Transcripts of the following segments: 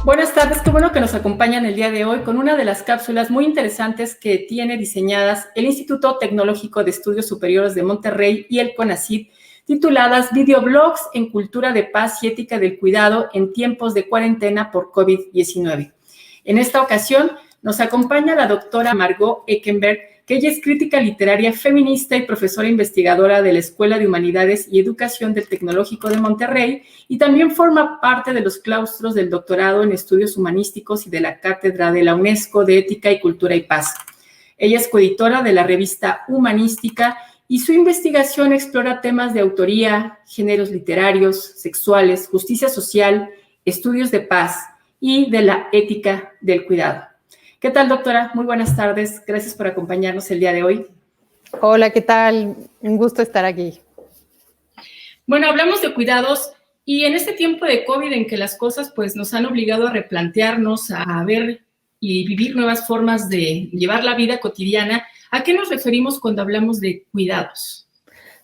Buenas tardes, qué bueno que nos acompañan el día de hoy con una de las cápsulas muy interesantes que tiene diseñadas el Instituto Tecnológico de Estudios Superiores de Monterrey y el CONACYT, tituladas Videoblogs en Cultura de Paz y Ética del Cuidado en tiempos de cuarentena por COVID-19. En esta ocasión nos acompaña la doctora Margot Eckenberg, que ella es crítica literaria feminista y profesora investigadora de la Escuela de Humanidades y Educación del Tecnológico de Monterrey, y también forma parte de los claustros del doctorado en estudios humanísticos y de la cátedra de la UNESCO de Ética y Cultura y Paz. Ella es coeditora de la revista Humanística y su investigación explora temas de autoría, géneros literarios, sexuales, justicia social, estudios de paz y de la ética del cuidado. ¿Qué tal, doctora? Muy buenas tardes. Gracias por acompañarnos el día de hoy. Hola, ¿qué tal? Un gusto estar aquí. Bueno, hablamos de cuidados y en este tiempo de COVID en que las cosas pues nos han obligado a replantearnos, a ver y vivir nuevas formas de llevar la vida cotidiana, ¿a qué nos referimos cuando hablamos de cuidados?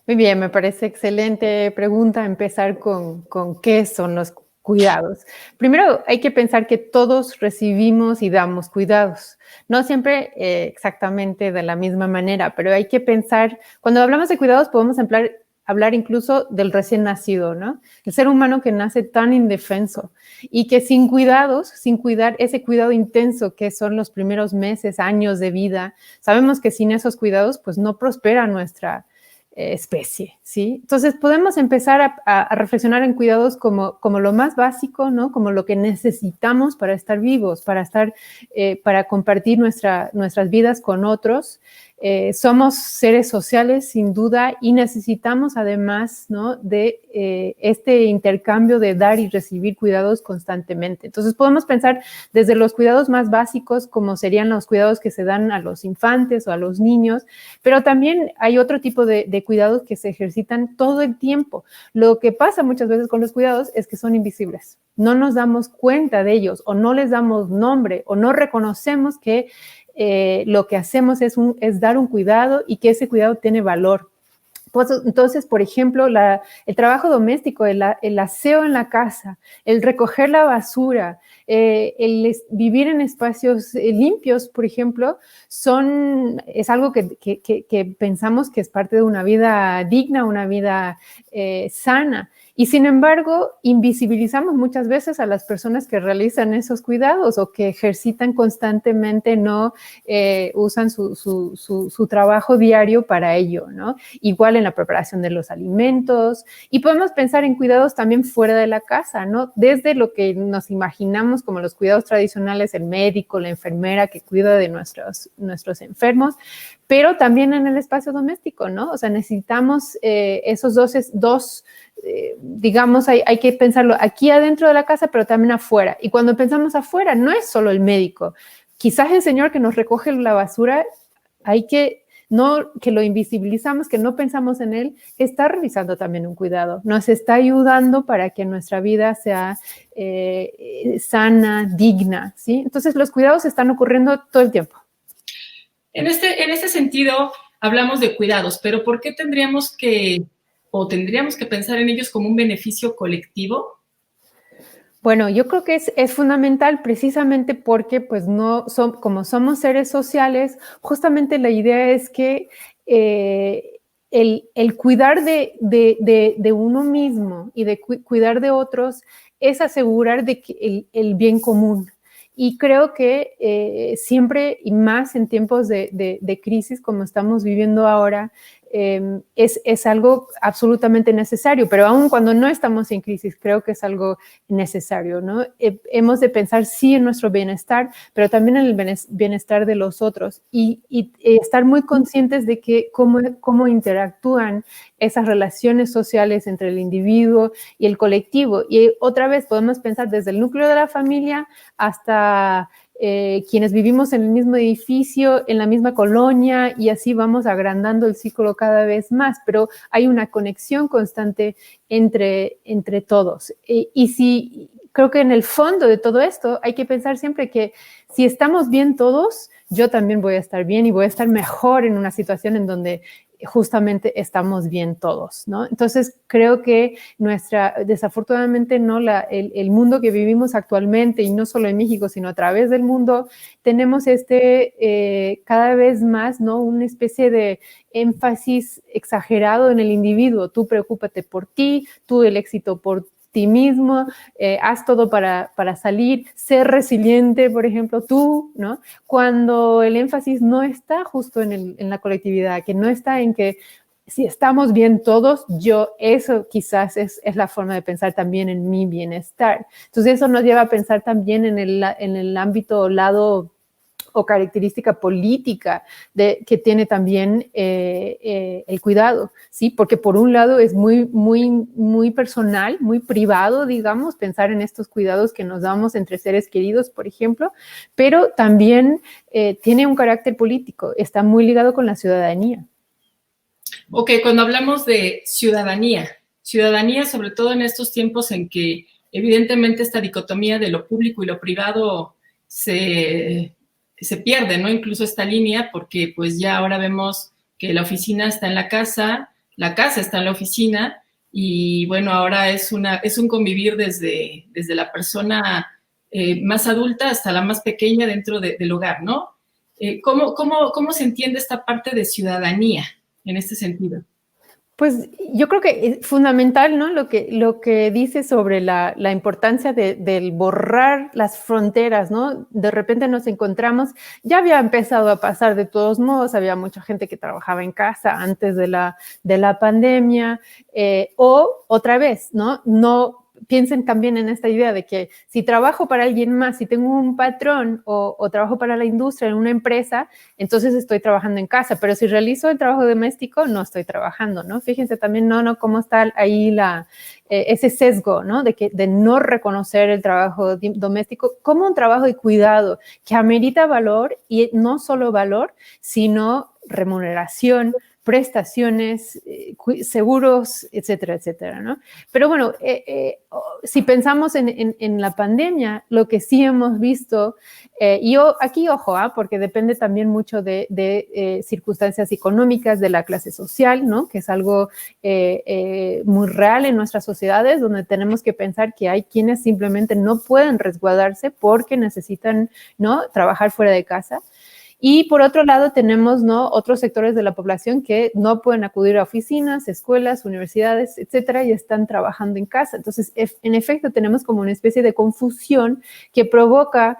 Muy bien, me parece excelente pregunta empezar con qué son los cuidados. Primero, hay que pensar que todos recibimos y damos cuidados. No siempre exactamente de la misma manera, pero hay que pensar, cuando hablamos de cuidados podemos hablar incluso del recién nacido, ¿no? El ser humano que nace tan indefenso y que sin cuidados, sin cuidar ese cuidado intenso que son los primeros meses, años de vida, sabemos que sin esos cuidados pues no prospera nuestra especie, ¿sí? Entonces podemos empezar a reflexionar en cuidados como lo más básico, ¿no? Como lo que necesitamos para estar vivos, para compartir nuestras vidas con otros. Somos seres sociales sin duda y necesitamos además, ¿no? de este intercambio de dar y recibir cuidados constantemente. Entonces podemos pensar desde los cuidados más básicos como serían los cuidados que se dan a los infantes o a los niños, pero también hay otro tipo de cuidados que se ejercitan todo el tiempo. Lo que pasa muchas veces con los cuidados es que son invisibles. No nos damos cuenta de ellos o no les damos nombre o no reconocemos que lo que hacemos es dar un cuidado y que ese cuidado tiene valor. Pues, entonces, por ejemplo, el trabajo doméstico, el aseo en la casa, el recoger la basura, vivir en espacios limpios, por ejemplo, es algo que pensamos que es parte de una vida digna, una vida sana. Y sin embargo, invisibilizamos muchas veces a las personas que realizan esos cuidados o que ejercitan constantemente, no usan su trabajo diario para ello, ¿no? Igual en la preparación de los alimentos. Y podemos pensar en cuidados también fuera de la casa, ¿no? Desde lo que nos imaginamos como los cuidados tradicionales, el médico, la enfermera que cuida de nuestros enfermos, pero también en el espacio doméstico, ¿no? O sea, necesitamos esos dos digamos, hay que pensarlo aquí adentro de la casa, pero también afuera. Y cuando pensamos afuera, no es solo el médico. Quizás el señor que nos recoge la basura, que lo invisibilizamos, que no pensamos en él, está realizando también un cuidado. Nos está ayudando para que nuestra vida sea sana, digna, ¿sí? Entonces, los cuidados están ocurriendo todo el tiempo. En este sentido, hablamos de cuidados, pero ¿por qué tendríamos que pensar en ellos como un beneficio colectivo? Bueno, yo creo que es fundamental precisamente porque pues como somos seres sociales, justamente la idea es que el cuidar de uno mismo y de cuidar de otros es asegurar de que el bien común. Y creo que siempre y más en tiempos de crisis como estamos viviendo ahora, es algo absolutamente necesario, pero aún cuando no estamos en crisis, creo que es algo necesario, ¿no? Hemos de pensar sí en nuestro bienestar, pero también en el bienestar de los otros y estar muy conscientes de que cómo interactúan esas relaciones sociales entre el individuo y el colectivo. Y otra vez podemos pensar desde el núcleo de la familia hasta quienes vivimos en el mismo edificio, en la misma colonia, y así vamos agrandando el círculo cada vez más, pero hay una conexión constante entre todos. Creo que en el fondo de todo esto hay que pensar siempre que si estamos bien todos, yo también voy a estar bien y voy a estar mejor en una situación en donde justamente estamos bien todos, ¿no? Entonces, creo que desafortunadamente, ¿no? El mundo que vivimos actualmente, y no solo en México, sino a través del mundo, tenemos cada vez más, ¿no? Una especie de énfasis exagerado en el individuo. Tú preocúpate por ti, tú el éxito por ti mismo, haz todo para salir, ser resiliente, por ejemplo, tú, ¿no? Cuando el énfasis no está justo en la colectividad, que no está en que si estamos bien todos, eso quizás es la forma de pensar también en mi bienestar. Entonces eso nos lleva a pensar también en el ámbito lado o característica política que tiene también el cuidado, ¿sí? Porque por un lado es muy, muy, muy personal, muy privado, digamos, pensar en estos cuidados que nos damos entre seres queridos, por ejemplo, pero también tiene un carácter político, está muy ligado con la ciudadanía. Ok, cuando hablamos de ciudadanía sobre todo en estos tiempos en que evidentemente esta dicotomía de lo público y lo privado se pierde, ¿no? Incluso esta línea, porque pues ya ahora vemos que la oficina está en la casa está en la oficina, y bueno, ahora es un convivir desde la persona más adulta hasta la más pequeña dentro del hogar, ¿no? ¿Cómo se entiende esta parte de ciudadanía en este sentido? Pues yo creo que es fundamental, ¿no? Lo que dice sobre la importancia del borrar las fronteras, ¿no? De repente nos encontramos, ya había empezado a pasar de todos modos, había mucha gente que trabajaba en casa antes de la pandemia, o otra vez, ¿no? No piensen también en esta idea de que si trabajo para alguien más, si tengo un patrón o trabajo para la industria en una empresa, entonces estoy trabajando en casa, pero si realizo el trabajo doméstico, no estoy trabajando, ¿no? Fíjense también, no, cómo está ahí ese sesgo, ¿no? De no reconocer el trabajo doméstico como un trabajo de cuidado que amerita valor, y no solo valor, sino remuneración, prestaciones, seguros, etcétera, etcétera, ¿no? Pero bueno, si pensamos en la pandemia, lo que sí hemos visto, y aquí, ojo, porque depende también mucho de circunstancias económicas, de la clase social, ¿no? Que es algo muy real en nuestras sociedades, donde tenemos que pensar que hay quienes simplemente no pueden resguardarse porque necesitan, ¿no? Trabajar fuera de casa. Y por otro lado tenemos, ¿no? Otros sectores de la población que no pueden acudir a oficinas, escuelas, universidades, etcétera, y están trabajando en casa. Entonces, en efecto, tenemos como una especie de confusión que provoca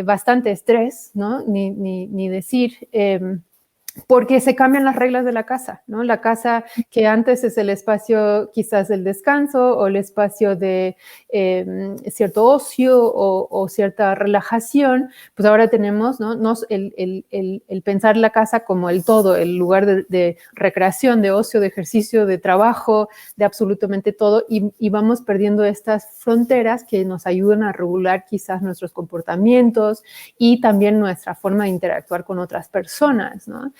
bastante estrés, ¿no? Ni decir... porque se cambian las reglas de la casa, ¿no? La casa que antes es el espacio quizás del descanso o el espacio de cierto ocio o cierta relajación, pues ahora tenemos, ¿no? El pensar la casa como el todo, el lugar de recreación, de ocio, de ejercicio, de trabajo, de absolutamente todo, y vamos perdiendo estas fronteras que nos ayudan a regular quizás nuestros comportamientos y también nuestra forma de interactuar con otras personas, ¿no?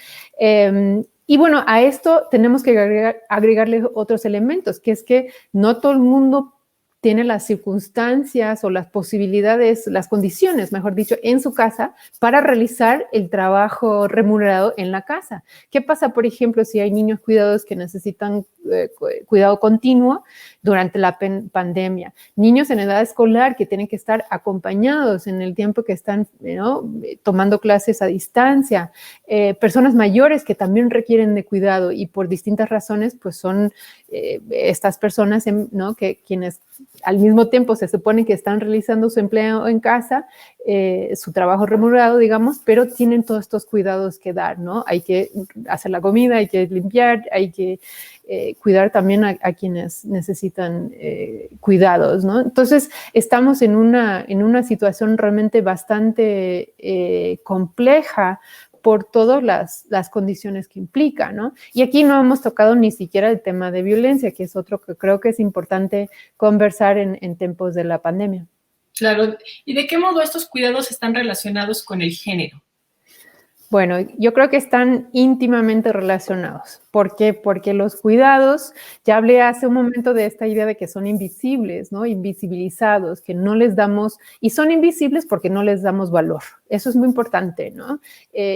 Y bueno, a esto tenemos que agregarle otros elementos, que es que no todo el mundo tiene las circunstancias o las posibilidades, las condiciones, mejor dicho, en su casa para realizar el trabajo remunerado en la casa. ¿Qué pasa, por ejemplo, si hay niños cuidados que necesitan cuidado continuo durante la pandemia? Niños en edad escolar que tienen que estar acompañados en el tiempo que están, ¿no? Tomando clases a distancia. Personas mayores que también requieren de cuidado y por distintas razones, pues son estas personas, ¿no? Quienes al mismo tiempo se supone que están realizando su empleo en casa, su trabajo remunerado, digamos, pero tienen todos estos cuidados que dar, ¿no? Hay que hacer la comida, hay que limpiar, hay que cuidar también a quienes necesitan cuidados, ¿no? Entonces, estamos en una situación realmente bastante compleja por todas las condiciones que implica, ¿no? Y aquí no hemos tocado ni siquiera el tema de violencia, que es otro que creo que es importante conversar en tiempos de la pandemia. Claro. ¿Y de qué modo estos cuidados están relacionados con el género? Bueno, yo creo que están íntimamente relacionados. ¿Por qué? Porque los cuidados, ya hablé hace un momento de esta idea de que son invisibles, ¿no? Invisibilizados, que no les damos, y son invisibles porque no les damos valor. Eso es muy importante, ¿no?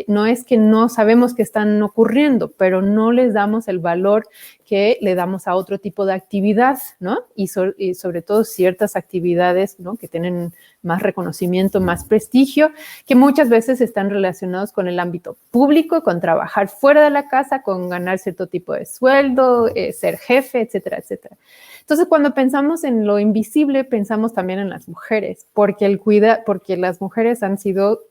No es que no sabemos que están ocurriendo, pero no les damos el valor que le damos a otro tipo de actividad, ¿no? Y sobre todo ciertas actividades, ¿no? Que tienen más reconocimiento, más prestigio, que muchas veces están relacionados con el ámbito público, con trabajar fuera de la casa, con ganar cierto tipo de sueldo, ser jefe, etcétera, etcétera. Entonces, cuando pensamos en lo invisible, pensamos también en las mujeres, porque las mujeres han sido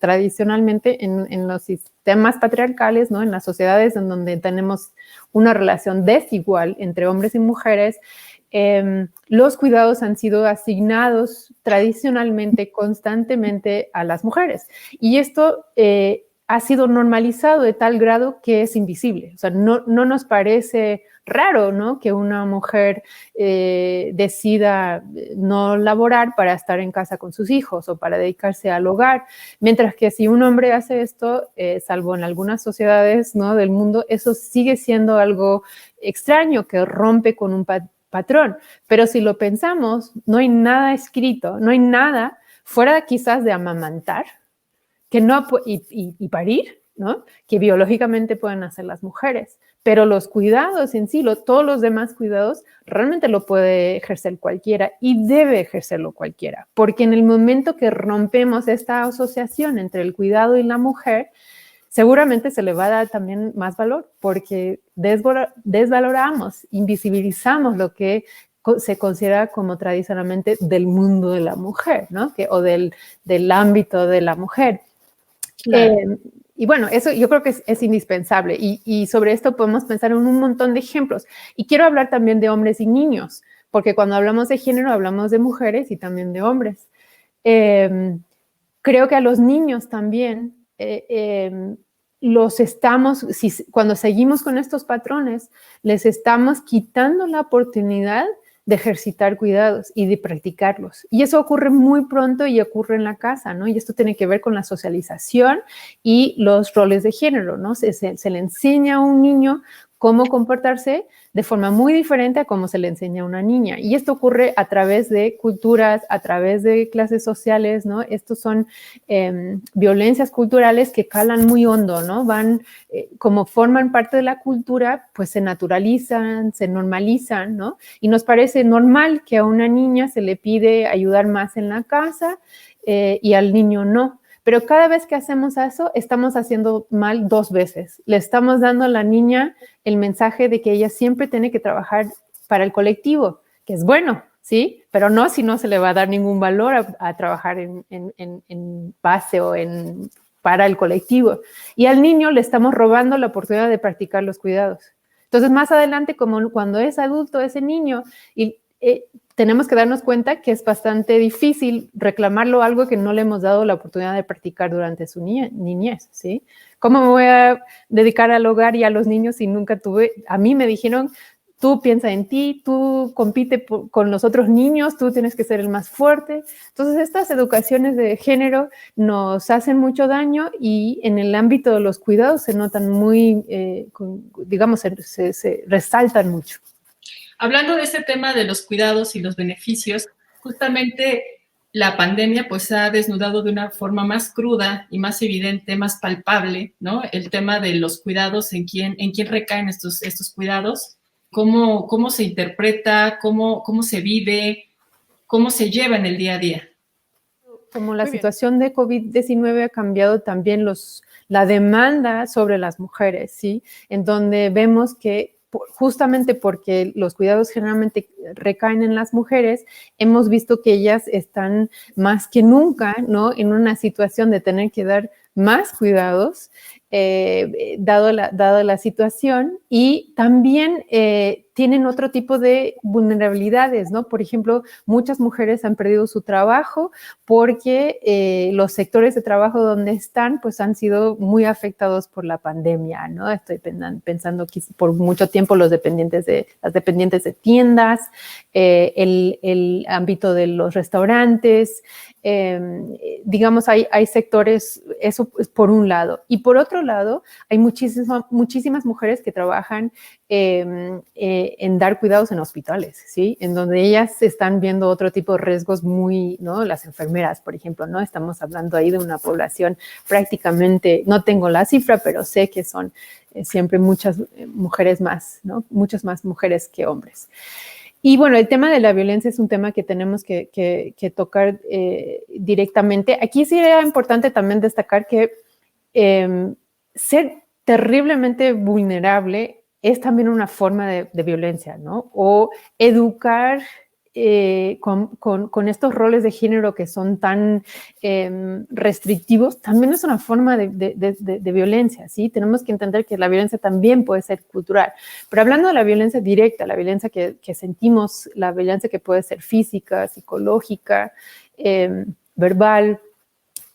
tradicionalmente en los sistemas patriarcales, ¿no? En las sociedades en donde tenemos una relación desigual entre hombres y mujeres, los cuidados han sido asignados tradicionalmente, constantemente a las mujeres. Y esto ha sido normalizado de tal grado que es invisible. O sea, no nos parece raro, ¿no? Que una mujer decida no laborar para estar en casa con sus hijos o para dedicarse al hogar, mientras que si un hombre hace esto, salvo en algunas sociedades, ¿no? Del mundo, eso sigue siendo algo extraño que rompe con un patrón. Pero si lo pensamos, no hay nada escrito, no hay nada fuera quizás de amamantar que no, y parir, ¿no? Que biológicamente pueden hacer las mujeres. Pero los cuidados en sí, todos los demás cuidados, realmente lo puede ejercer cualquiera y debe ejercerlo cualquiera. Porque en el momento que rompemos esta asociación entre el cuidado y la mujer, seguramente se le va a dar también más valor porque desvaloramos, invisibilizamos lo que se considera como tradicionalmente del mundo de la mujer, ¿no? O del ámbito de la mujer. Claro. Y bueno, eso yo creo que es indispensable y sobre esto podemos pensar en un montón de ejemplos. Y quiero hablar también de hombres y niños, porque cuando hablamos de género hablamos de mujeres y también de hombres. Creo que a los niños también cuando seguimos con estos patrones, les estamos quitando la oportunidad de ejercitar cuidados y de practicarlos. Y eso ocurre muy pronto y ocurre en la casa, ¿no? Y esto tiene que ver con la socialización y los roles de género, ¿no? Se le enseña a un niño cómo comportarse de forma muy diferente a cómo se le enseña a una niña. Y esto ocurre a través de culturas, a través de clases sociales, ¿no? Estos son violencias culturales que calan muy hondo, ¿no? Como forman parte de la cultura, pues se naturalizan, se normalizan, ¿no? Y nos parece normal que a una niña se le pide ayudar más en la casa y al niño no. Pero cada vez que hacemos eso, estamos haciendo mal 2 veces. Le estamos dando a la niña el mensaje de que ella siempre tiene que trabajar para el colectivo, que es bueno, ¿sí? Pero no si no se le va a dar ningún valor a trabajar en base o para el colectivo. Y al niño le estamos robando la oportunidad de practicar los cuidados. Entonces, más adelante, como cuando es adulto ese niño, tenemos que darnos cuenta que es bastante difícil reclamarlo algo que no le hemos dado la oportunidad de practicar durante su niñez, ¿sí? ¿Cómo me voy a dedicar al hogar y a los niños si nunca tuve? A mí me dijeron, tú piensa en ti, tú compite con los otros niños, tú tienes que ser el más fuerte. Entonces, estas educaciones de género nos hacen mucho daño y en el ámbito de los cuidados se notan muy, digamos, se resaltan mucho. Hablando de ese tema de los cuidados y los beneficios, justamente la pandemia pues ha desnudado de una forma más cruda y más evidente, más palpable, ¿no? El tema de los cuidados, en quién recaen estos cuidados, cómo se interpreta, cómo se vive, cómo se lleva en el día a día. Como la situación de COVID-19 ha cambiado también la demanda sobre las mujeres, ¿sí? En donde vemos que justamente porque los cuidados generalmente recaen en las mujeres, hemos visto que ellas están más que nunca, ¿no? En una situación de tener que dar más cuidados, dado la situación, y también tienen otro tipo de vulnerabilidades, ¿no? Por ejemplo, muchas mujeres han perdido su trabajo porque los sectores de trabajo donde están, pues han sido muy afectados por la pandemia, ¿no? Estoy pensando que por mucho tiempo las dependientes de tiendas, el ámbito de los restaurantes, digamos, hay sectores, eso es por un lado. Y por otro lado, hay muchísimas mujeres que trabajan en dar cuidados en hospitales, ¿sí? En donde ellas están viendo otro tipo de riesgos muy, ¿no? Las enfermeras, por ejemplo, ¿no? Estamos hablando ahí de una población prácticamente, no tengo la cifra, pero sé que son siempre muchas mujeres más, ¿no? Muchas más mujeres que hombres. Y bueno, el tema de la violencia es un tema que tenemos que tocar directamente. Aquí sería importante también destacar que ser terriblemente vulnerable es también una forma de violencia, ¿no? O educar con estos roles de género que son tan restrictivos, también es una forma de violencia, ¿sí? Tenemos que entender que la violencia también puede ser cultural. Pero hablando de la violencia directa, la violencia que sentimos, la violencia que puede ser física, psicológica, verbal,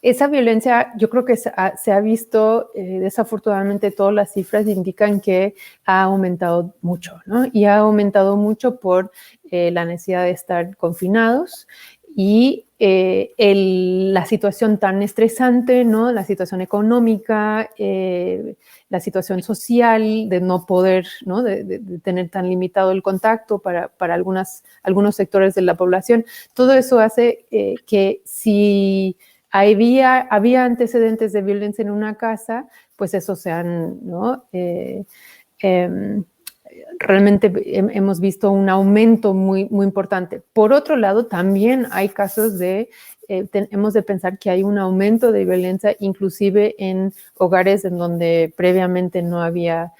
esa violencia yo creo que se ha visto, desafortunadamente todas las cifras indican que ha aumentado mucho, ¿no? Y ha aumentado mucho por la necesidad de estar confinados y la situación tan estresante, ¿no? La situación económica, la situación social de no poder, ¿no? De tener tan limitado el contacto para algunos sectores de la población. Todo eso hace que si había antecedentes de violencia en una casa, pues eso ¿no? Realmente hemos visto un aumento muy, muy importante. Por otro lado, también hay casos hemos de pensar que hay un aumento de violencia, inclusive en hogares en donde previamente no habían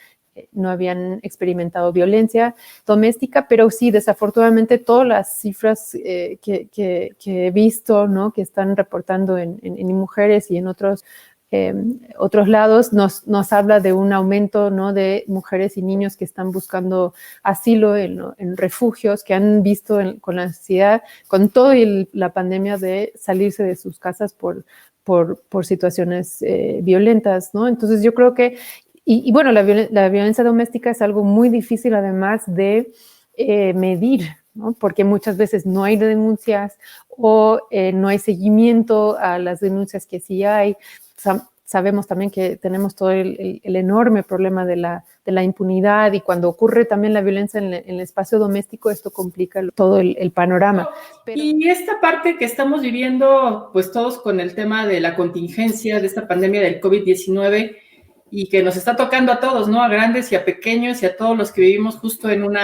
experimentado violencia doméstica, pero sí, desafortunadamente, todas las cifras que he visto, ¿no? Que están reportando en mujeres y en otros lados, nos habla de un aumento, ¿no? De mujeres y niños que están buscando asilo en refugios, que han visto con la necesidad, con toda la pandemia, de salirse de sus casas por situaciones violentas, ¿no? Entonces yo creo que y bueno, la violencia doméstica es algo muy difícil además de medir, ¿no? Porque muchas veces no hay denuncias o no hay seguimiento a las denuncias que sí hay. Sabemos también que tenemos todo el enorme problema de la impunidad, y cuando ocurre también la violencia en el espacio doméstico, esto complica todo el panorama. Y esta parte que estamos viviendo, pues todos con el tema de la contingencia de esta pandemia del COVID-19, y que nos está tocando a todos, ¿no? A grandes y a pequeños y a todos los que vivimos justo en un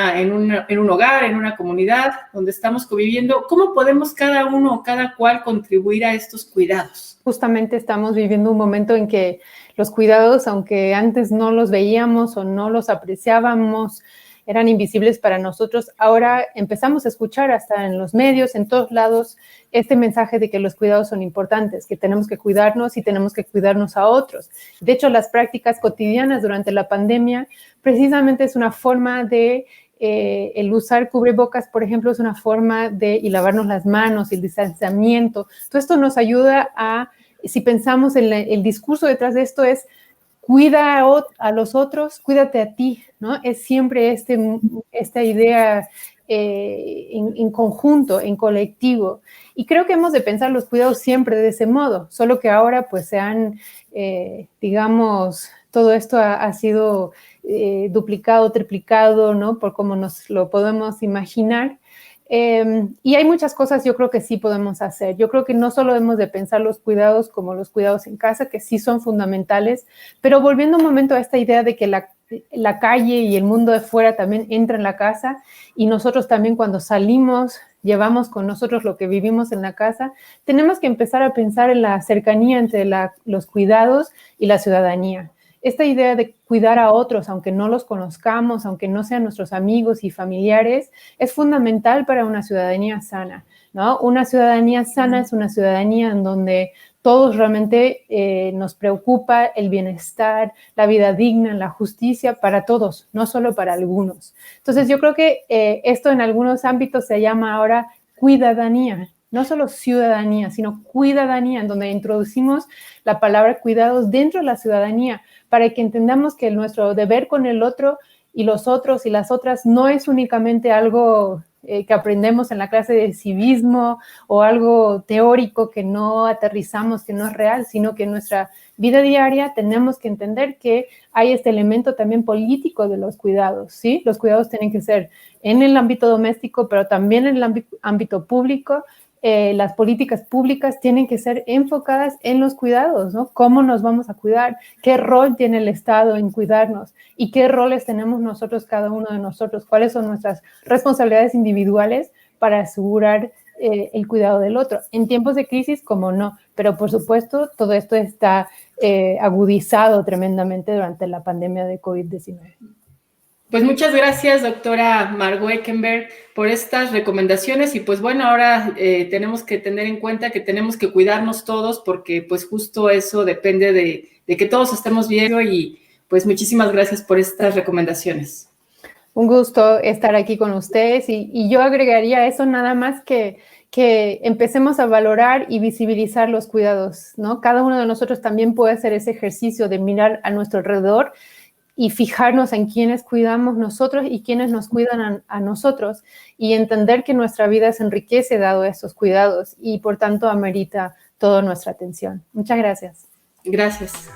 hogar, en una comunidad donde estamos conviviendo. ¿Cómo podemos cada uno o cada cual contribuir a estos cuidados? Justamente estamos viviendo un momento en que los cuidados, aunque antes no los veíamos o no los apreciábamos, eran invisibles para nosotros, ahora empezamos a escuchar hasta en los medios, en todos lados, este mensaje de que los cuidados son importantes, que tenemos que cuidarnos y tenemos que cuidarnos a otros. De hecho, las prácticas cotidianas durante la pandemia precisamente es una forma de el usar cubrebocas, por ejemplo, es una forma y lavarnos las manos, el distanciamiento. Todo esto nos ayuda si pensamos en el discurso detrás de esto, es cuida a los otros, cuídate a ti, ¿no? Es siempre esta idea en conjunto, en colectivo. Y creo que hemos de pensar los cuidados siempre de ese modo, solo que ahora pues digamos, todo esto ha sido duplicado, triplicado, ¿no? Por cómo nos lo podemos imaginar. Y hay muchas cosas yo creo que sí podemos hacer. Yo creo que no solo hemos de pensar los cuidados como los cuidados en casa, que sí son fundamentales, pero volviendo un momento a esta idea de que la calle y el mundo de fuera también entra en la casa, y nosotros también cuando salimos llevamos con nosotros lo que vivimos en la casa. Tenemos que empezar a pensar en la cercanía entre los cuidados y la ciudadanía. Esta idea de cuidar a otros, aunque no los conozcamos, aunque no sean nuestros amigos y familiares, es fundamental para una ciudadanía sana, ¿no? Una ciudadanía sana es una ciudadanía en donde todos realmente nos preocupa el bienestar, la vida digna, la justicia para todos, no solo para algunos. Entonces yo creo que esto en algunos ámbitos se llama ahora cuidadanía, no solo ciudadanía, sino cuidadanía, en donde introducimos la palabra cuidados dentro de la ciudadanía para que entendamos que nuestro deber con el otro y los otros y las otras no es únicamente algo que aprendemos en la clase de civismo o algo teórico que no aterrizamos, que no es real, sino que en nuestra vida diaria tenemos que entender que hay este elemento también político de los cuidados, ¿sí? Los cuidados tienen que ser en el ámbito doméstico, pero también en el ámbito público. Las políticas públicas tienen que ser enfocadas en los cuidados, ¿no? ¿Cómo nos vamos a cuidar? ¿Qué rol tiene el Estado en cuidarnos? ¿Y qué roles tenemos nosotros, cada uno de nosotros? ¿Cuáles son nuestras responsabilidades individuales para asegurar el cuidado del otro? En tiempos de crisis, como no, pero por supuesto todo esto está agudizado tremendamente durante la pandemia de COVID-19. Pues muchas gracias, doctora Margot Eckenberg, por estas recomendaciones y pues bueno, ahora tenemos que tener en cuenta que tenemos que cuidarnos todos porque pues justo eso depende de que todos estemos bien y pues muchísimas gracias por estas recomendaciones. Un gusto estar aquí con ustedes y yo agregaría eso nada más que empecemos a valorar y visibilizar los cuidados, ¿no? Cada uno de nosotros también puede hacer ese ejercicio de mirar a nuestro alrededor y fijarnos en quiénes cuidamos nosotros y quiénes nos cuidan a nosotros y entender que nuestra vida se enriquece dado estos cuidados y por tanto amerita toda nuestra atención. Muchas gracias. Gracias.